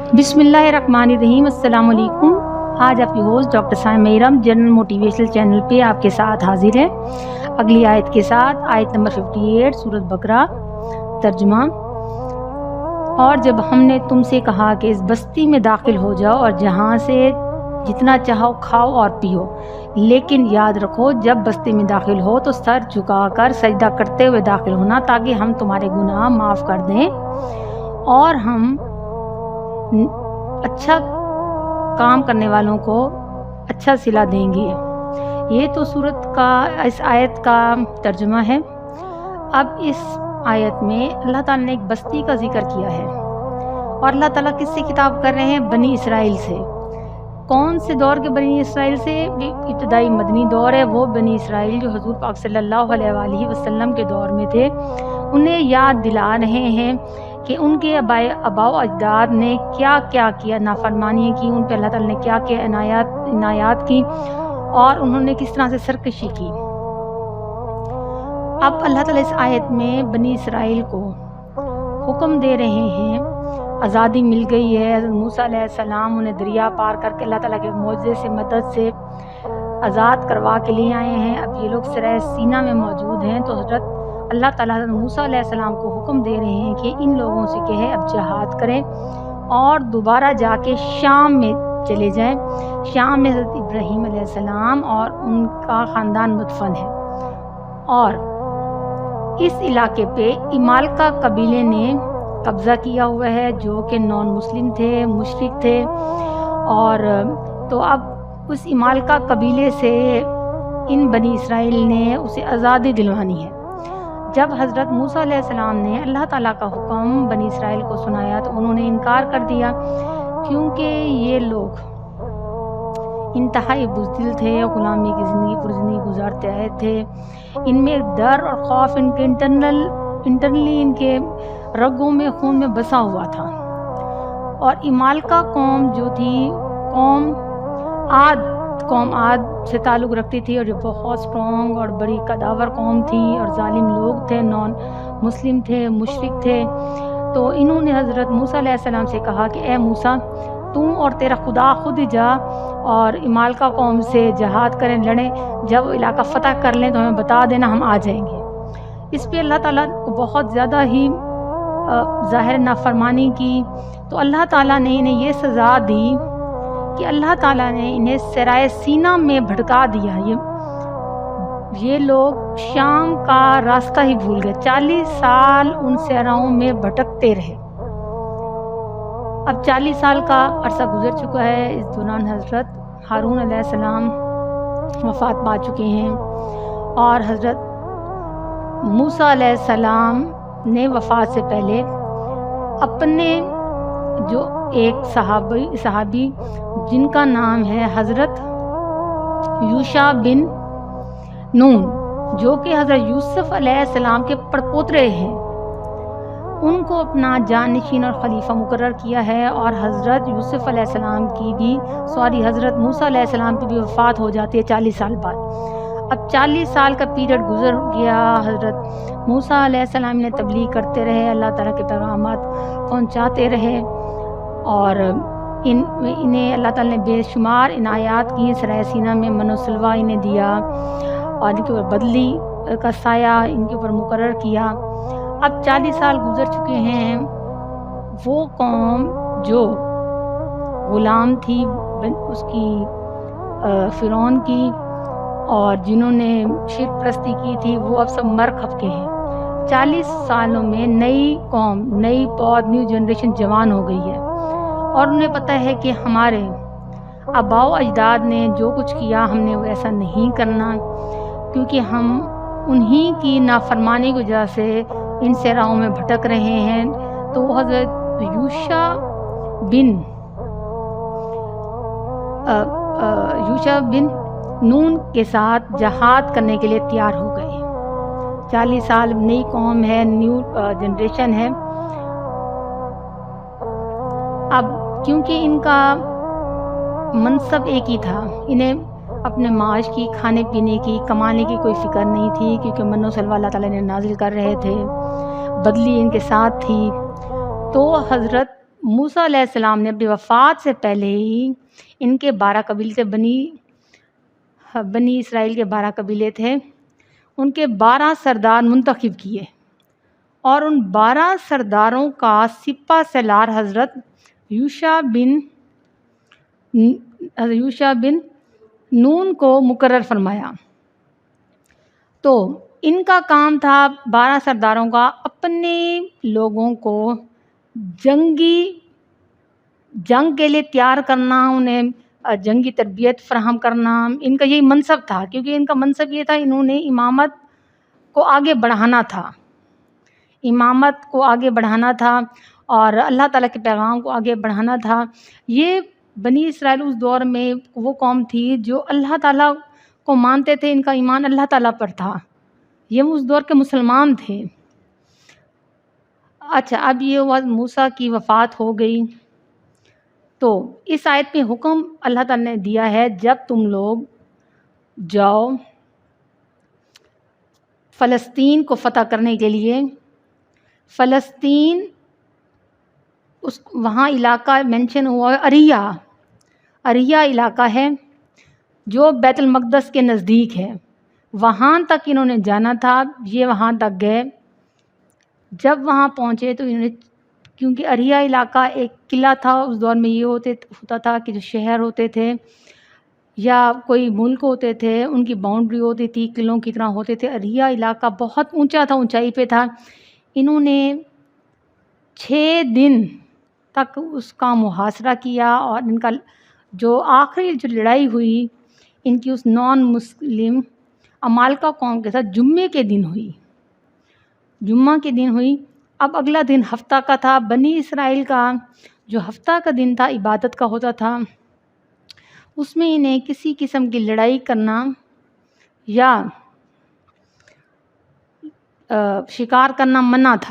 बिस्मिल्लाहिर्रहमानिर्रहीम। अस्सलाम वालेकुम। आज आपकी host doctor Saim Mehram general motivational channel पे आपके साथ हाजिर है अगली आयत के साथ। आयत नंबर 58 सूरत बकरा, तर्जुमा। और जब हमने तुमसे कहा कि इस बस्ती में दाखिल हो जाओ और जहाँ से जितना चाहो खाओ और पियो, लेकिन याद रखो जब बस्ती में दाखिल हो तो सर झुकाकर सजदा करते हुए दाखिल होना, ताकि हम तुम्हारे गुनाह माफ़ कर दें और हम अच्छा काम करने वालों को अच्छा सिला देंगे। ये तो सूरत का इस आयत का तर्जुमा है। अब इस आयत में अल्लाह ताला ने एक बस्ती का जिक्र किया है और अल्लाह ताला किससे खिताब कर रहे हैं? बनी इसराइल से। कौन से दौर के बनी इसराइल से? इब्तदाई मदनी दौर है। वो बनी इसराइल जो हुजूर पाक सल्लल्लाहु अलैहि वसल्लम के दौर में थे, उन्हें याद दिला रहे हैं कि उनके आबाओ अजदाद ने क्या क्या किया, नाफरमानी की, उन पर अल्लाह ताला ने क्या क्या इनायात की और उन्होंने किस तरह से सरकशी की। अब अल्लाह ताला इस आयत में बनी इसराइल को हुक्म दे रहे हैं, आज़ादी मिल गई है। हज़रत मूसा अलैहिस्सलाम उन्हें दरिया पार करके अल्लाह ताला के मौजज़े से मदद से आज़ाद करवा के लिए आए हैं। अब ये लोग सराय सीना में मौजूद हैं, तो हज़रत अल्लाह ताला मूसा अलैहिस्सलाम को हुक्म दे रहे हैं कि इन लोगों से कहे अब जहाद करें और दोबारा जाके शाम में चले जाएं। शाम में हज़रत इब्राहीम अलैहिस्सलाम और उनका ख़ानदान मुदफन है और इस इलाके पे इमालका कबीले ने कब्ज़ा किया हुआ है, जो कि नॉन मुस्लिम थे, मुशरिक थे। और तो अब उस इमालका कबीले से इन बनी इसराइल ने उसे आज़ादी दिलवानी है। जब हज़रत मूसा अलैहिस्सलाम ने अल्लाह ताला का हुक्म बनी इसराइल को सुनाया तो उन्होंने इनकार कर दिया, क्योंकि ये लोग इंतहाई बुज़दिल थे, ग़ुलामी की ज़िंदगी गुजारते आए थे। इनमें डर और खौफ इनके इंटरनली इनके रगों में, खून में बसा हुआ था। और इमालका कौम जो थी, कौम आद से ताल्लुक़ रखती थी और जो बहुत स्ट्रॉन्ग और बड़ी कदावर कौम थी और जालिम लोग थे, नॉन मुस्लिम थे, मुशरिक थे। तो इन्होंने हज़रत मूसा अलैहिस्सलाम से कहा कि ए मूसा, तू और तेरा खुदा खुद ही जा और इमालका कौम से जहाद करें, लड़ें। जब वो इलाका फ़तह कर लें तो हमें बता देना, हम आ जाएंगे। इस पे अल्लाह ताला को बहुत ज़्यादा ही ज़ाहिर नाफरमानी की, तो अल्लाह ताला ने इन्हें ये सज़ा दी कि अल्लाह ताला ने इन्हें सराय सीना में भटका दिया। ये लोग शाम का रास्ता ही भूल गए। 40 साल उन सहराओं में भटकते रहे। अब 40 साल का अरसा गुजर चुका है। इस दौरान हज़रत हारून अलैहिस्सलाम वफ़ात पा चुके हैं और हज़रत मूसा अलैहिस्सलाम ने वफ़ात से पहले अपने जो एक सहाबी जिनका नाम है हज़रत यूशा बिन नून, जो कि हज़रत यूसुफ अलैहिस्सलाम के पड़पोतरे हैं, उनको अपना जानशीन और खलीफा मुकर्रर किया है। और हज़रत यूसुफ अलैहिस्सलाम की भी हज़रत मूसा अलैहिस्सलाम की भी वफ़ात हो जाती है 40 साल बाद। अब 40 साल का पीरियड गुजर गया। हज़रत मूसा अलैहिस्सलाम ने तबलीग करते रहे, अल्लाह ताला के पैगामात पहुँचाते रहे और इन्हें अल्लाह ताला ने बेशुमार इनायात की। सराय सीना में मनोसलवा इन्हें दिया और इनके ऊपर बदली का साया इनके ऊपर मुकर्रर किया। अब 40 साल गुजर चुके हैं। वो कौम जो ग़ुलाम थी उसकी फ़िरौन की और जिन्होंने शिर्क परस्ती की थी, वो अब सब मर खप के हैं। 40 सालों में नई कौम, नई पौध, न्यू जनरेशन जवान हो गई है और उन्हें पता है कि हमारे आबाओ अजदाद ने जो कुछ किया हमने वो ऐसा नहीं करना, क्योंकि हम उन्हीं की नाफरमानी की वजह से इन सहराओं में भटक रहे हैं। तो वो हज़रत यूशा बिन नून के साथ जहाद करने के लिए तैयार हो गए। 40 साल नई कौम है, न्यू जनरेशन है। अब क्योंकि इनका मनसब एक ही था, इन्हें अपने माश की, खाने पीने की, कमाने की कोई फ़िक्र नहीं थी, क्योंकि मन्नो सलवा अल्लाह ताला ने नाजिल कर रहे थे, बदली इनके साथ थी। तो हज़रत موسیٰ علیہ السلام نے اپنی وفات سے پہلے ہی ان کے 12 قبیلے تھے، بنی اسرائیل کے 12 قبیلے تھے، ان کے 12 سردار منتخب کیے، اور ان 12 سرداروں کا سپہ سالار حضرت یوشع بن نون کو مقرر فرمایا۔ تو ان کا کام تھا 12 سرداروں کا اپنے لوگوں کو جنگ کے لیے تیار کرنا، انہیں جنگی تربیت فراہم کرنا، ان کا یہی منصب تھا، کیونکہ ان کا منصب یہ تھا، انہوں نے امامت کو آگے بڑھانا تھا اور اللہ تعالیٰ کے پیغام کو آگے بڑھانا تھا۔ یہ بنی اسرائیل اس دور میں وہ قوم تھی جو اللہ تعالیٰ کو مانتے تھے، ان کا ایمان اللہ تعالیٰ پر تھا، یہ اس دور کے مسلمان تھے۔ اچھا، اب یہ ہوا موسیٰ کی وفات ہو گئی، تو اس آیت میں حکم اللہ تعالیٰ نے دیا ہے، جب تم لوگ جاؤ فلسطین کو فتح کرنے کے لیے، فلسطین وہاں علاقہ مینشن ہوا ہے، اریہ علاقہ ہے جو بیت المقدس کے نزدیک ہے، وہاں تک انہوں نے جانا تھا۔ یہ وہاں تک گئے، جب وہاں پہنچے تو انہوں نے، کیونکہ اریہ علاقہ ایک قلعہ تھا، اس دور میں یہ ہوتا تھا کہ جو شہر ہوتے تھے یا کوئی ملک ہوتے تھے، ان کی باؤنڈری ہوتی تھی، قلعوں کی طرح ہوتے تھے۔ اریہ علاقہ بہت اونچا تھا، اونچائی پہ تھا۔ انہوں نے 6 دن تک اس کا محاصرہ کیا، اور ان کا جو آخری جو لڑائی ہوئی ان کی اس نان مسلم عمالقہ قوم کے ساتھ جمعے کے دن ہوئی۔ اب اگلا دن ہفتہ کا تھا۔ بنی اسرائیل کا جو ہفتہ کا دن تھا عبادت کا ہوتا تھا، اس میں انہیں کسی قسم کی لڑائی کرنا یا شکار کرنا منع تھا۔